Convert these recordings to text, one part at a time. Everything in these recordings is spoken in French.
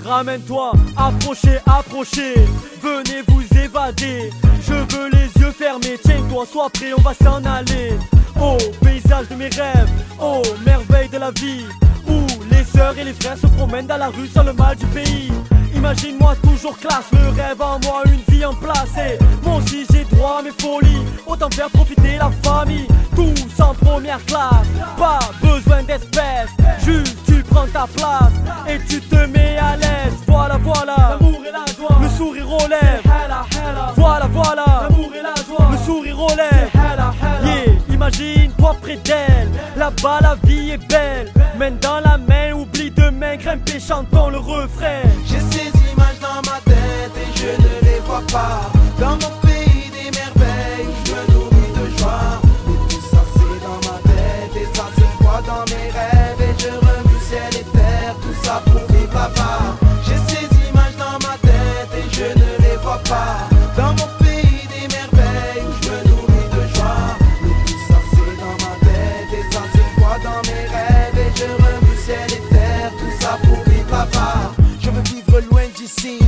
ramène-toi, approchez, approchez, venez vous évader. Je veux les yeux fermés, tiens-toi, sois prêt, on va s'en aller. Oh, paysage de mes rêves, oh, merveille de la vie, où les sœurs et les frères se promènent dans la rue sans le mal du pays. Imagine-moi toujours classe, le rêve en moi, une vie en place. Et moi aussi j'ai droit à mes folies, autant faire profiter la famille. Tous en première classe, pas besoin d'espèces, juste tu prends ta place et tu te mets à l'aise. Voilà, voilà, l'amour et la joie, le sourire aux lèvres. Voilà, voilà, l'amour et la joie, le sourire aux lèvres. Yeah, imagine-toi près d'elle, là-bas la vie est belle. Main dans la main, oublie demain, grimper, chantons le refrain. J'ai ces images dans ma tête et je ne les vois pas. Dans mon pays des merveilles, je me nourris de joie. Mais tout ça c'est dans ma tête et ça se voit dans mes rêves. Et je remue ciel et terre, tout ça pour vivre là-bas. J'ai ces images dans ma tête et je ne les vois pas. Dans mon pays des merveilles, je me nourris de joie. Mais tout ça c'est dans ma tête et ça se voit dans mes rêves. Et je remue ciel et terre, tout ça pour vivre là-bas. Je veux vivre loin d'ici,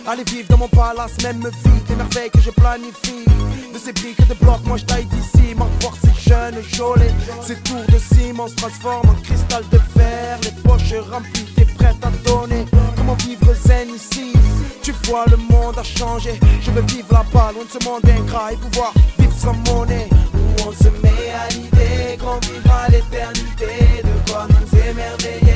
aller vivre dans mon palace, même vie, des merveilles que je planifie. De ces briques de blocs, moi je taille d'ici. Manque voir ces jeunes gelés, ces tours de ciment se transforment en cristal de verre. Les poches remplies, t'es prête à donner. Comment vivre zen ici? Tu vois le monde a changé. Je veux vivre là-bas, loin de ce monde ingrat et pouvoir vivre sans monnaie. Où on se met à l'idée qu'on vivra l'éternité, de quoi nous émerveiller.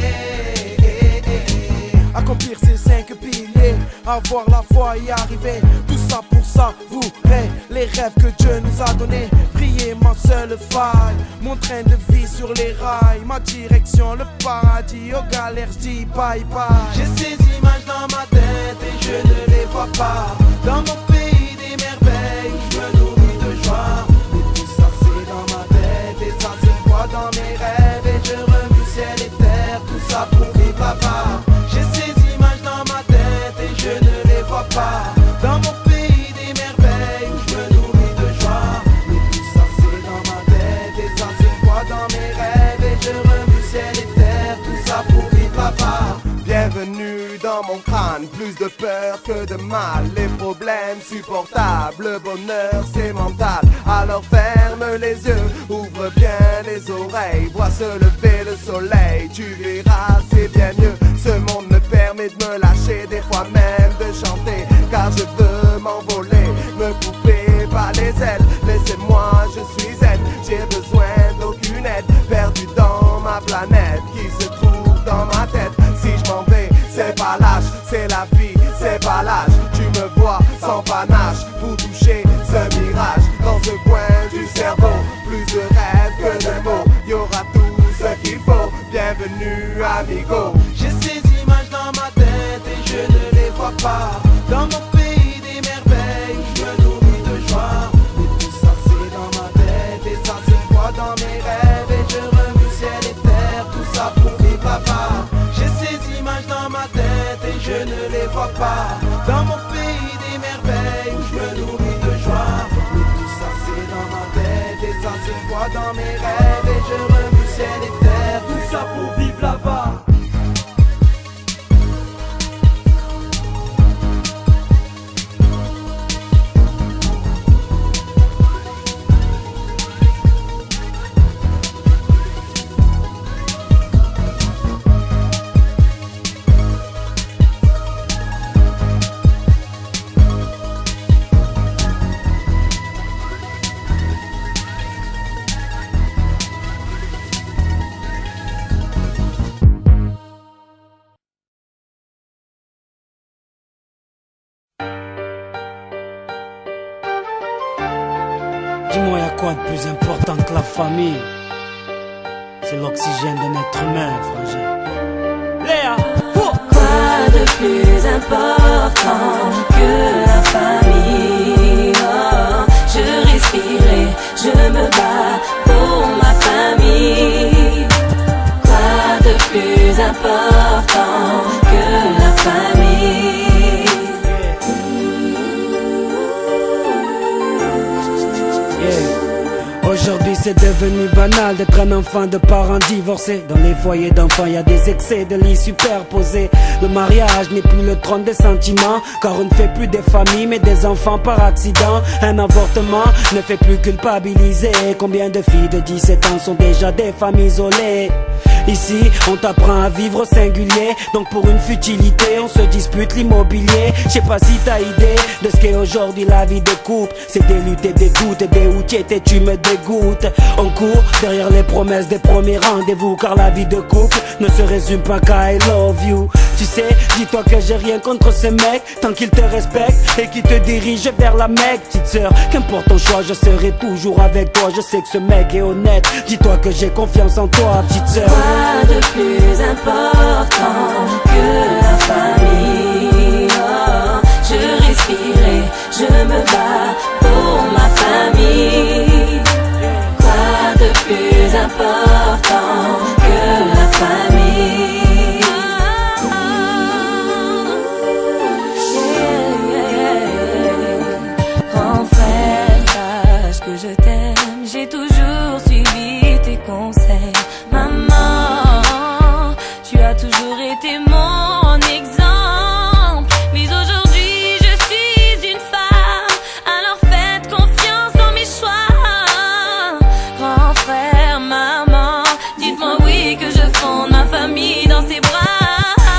Accomplir ces 5 piliers, avoir la foi y arriver. Tout ça pour savourer les rêves que Dieu nous a donnés. Prier ma seule faille, mon train de vie sur les rails. Ma direction le paradis, aux galères j'dis bye bye. J'ai ces images dans ma tête et je ne les vois pas. Dans mon pays des merveilles, je me nourris de joie. Mais tout ça c'est dans ma tête et ça se voit dans mes rêves. Et je remue ciel et terre, tout ça pour vivre là-bas. J'ai ces images dans ma tête et je ne les vois pas. Dans mon pays des merveilles, je me nourris de joie. Mais tout ça c'est dans ma tête et ça se voit dans mes rêves. Et je remue ciel et terre, tout ça pour vivre là-bas. Bienvenue dans mon crâne, plus de peur que de mal. Les problèmes supportables, le bonheur c'est mental. Alors ferme les yeux, ouvre bien les oreilles. Vois se lever le soleil, tu verras c'est bien mieux. Ce monde me permet de me lâcher, des fois même de chanter. Car je veux m'envoler, me couper par les ailes. Laissez-moi, je suis zen, j'ai besoin d'aucune aide. Perdu dans ma planète qui se trouve dans ma tête. Si je m'en vais, c'est pas lâche, c'est la vie, c'est pas l'âge. Tu me vois sans panache pour toucher ce mirage. Dans ce coin du cerveau, plus de rêves que de mots. Y'aura tout ce qu'il faut, bienvenue amigo. J'ai ces images dans ma tête et je ne les vois pas. Dans mon pays des merveilles, je me nourris de joie. Mais tout ça c'est dans ma tête et ça se voit dans mes rêves. Et je remue ciel et terre, tout ça pour vivre là-bas. J'ai ces images dans ma tête et je ne les vois pas. Dans mon pays des merveilles, je me nourris de joie. Mais tout ça c'est dans ma tête et ça se voit dans mes rêves. Et je remue ciel et terre, tout ça pour vivre là-bas. Dis-moi, y'a quoi de plus important que la famille? C'est l'oxygène d'un être humain, frangin. Léa! Quoi de plus important que la famille? Oh, je respire et je me bats pour ma famille. Quoi de plus important que la famille? Aujourd'hui c'est devenu banal d'être un enfant de parents divorcés. Dans les foyers d'enfants, y a des excès de lits superposés. Le mariage n'est plus le trône des sentiments, car on ne fait plus des familles mais des enfants par accident. Un avortement ne fait plus culpabiliser. Combien de filles de 17 ans sont déjà des femmes isolées? Ici, on t'apprend à vivre au singulier, donc pour une futilité, on se dispute l'immobilier. Je sais pas si t'as idée de ce qu'est aujourd'hui la vie de couple. C'est des luttes et des doutes, des où t'étais, tu me dégoûtes. On court derrière les promesses des premiers rendez-vous, car la vie de couple ne se résume pas qu'à I love you. Tu sais, dis-toi que j'ai rien contre ces mecs, tant qu'ils te respectent et qu'ils te dirigent vers la Mecque. Petite sœur, qu'importe ton choix, je serai toujours avec toi. Je sais que ce mec est honnête, dis-toi que j'ai confiance en toi, petite sœur. Quoi de plus important que la famille? Oh, je respirais, je me bats pour ma famille. Quoi de plus important que la famille? Grand frère, sache que je t'aime, j'ai toujours suivi tes conseils. Maman, tu as toujours été mon exemple. Mais aujourd'hui je suis une femme, alors faites confiance en mes choix. Grand frère, maman, dites-moi oui que je fonde ma famille dans ses bras.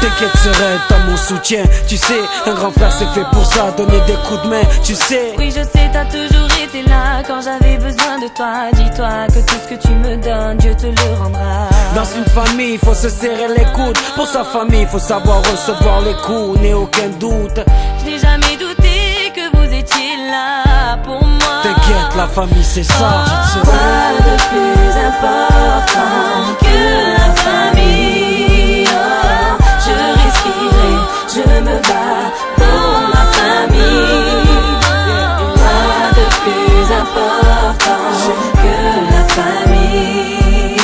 T'inquiète serait t'as mon soutien. Tu sais, un grand frère c'est fait pour ça, donner des coups de main, tu sais. Oui je sais, t'as toujours été là quand j'avais besoin de toi. Dis-toi que tout ce que tu me donnes, Dieu te le rendra. Dans une famille, il faut se serrer les coudes. Pour sa famille, il faut savoir recevoir les coups, n'ai aucun doute. Je n'ai jamais douté que vous étiez là pour moi. T'inquiète, la famille c'est ça, petite Quoi sœur. de plus important que la famille? Oh, je respirais, je me bats pour ma famille. Quoi de plus important que la famille?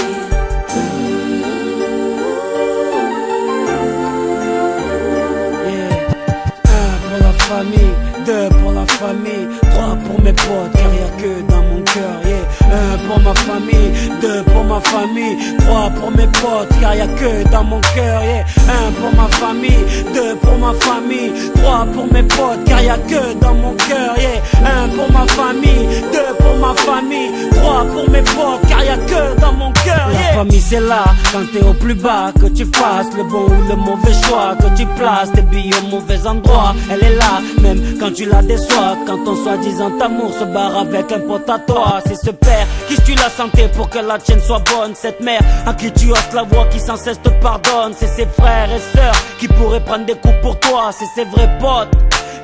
Un pour la famille, deux pour la famille, trois pour mes potes, car y a que dans mon cœur, yeah. Un pour ma famille, deux pour ma famille, trois pour mes potes, car y a que dans mon cœur, yeah. Un pour ma famille, deux pour ma famille, trois pour mes potes, car y a que dans mon cœur, yeah. Un pour ma famille, deux pour ma famille, trois pour mes potes, car y a que dans mon cœur, yeah. La famille c'est là, quand t'es au plus bas, que tu fasses le bon ou le mauvais choix, que tu places tes billes au mauvais endroit. Elle est là, même quand tu la déçois, quand ton soi-disant amour se barre avec un pote à toi. C'est ce père qui tue la santé pour que la tienne soit bonne. Cette mère à qui tu hausses la voix, qui sans cesse te pardonne. C'est ses frères et sœurs qui pourraient prendre des coups pour toi. C'est ses vrais potes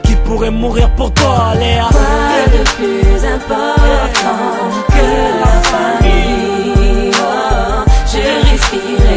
qui pourraient mourir pour toi, Léa. Quoi de plus important que la famille? Oh, je respirais,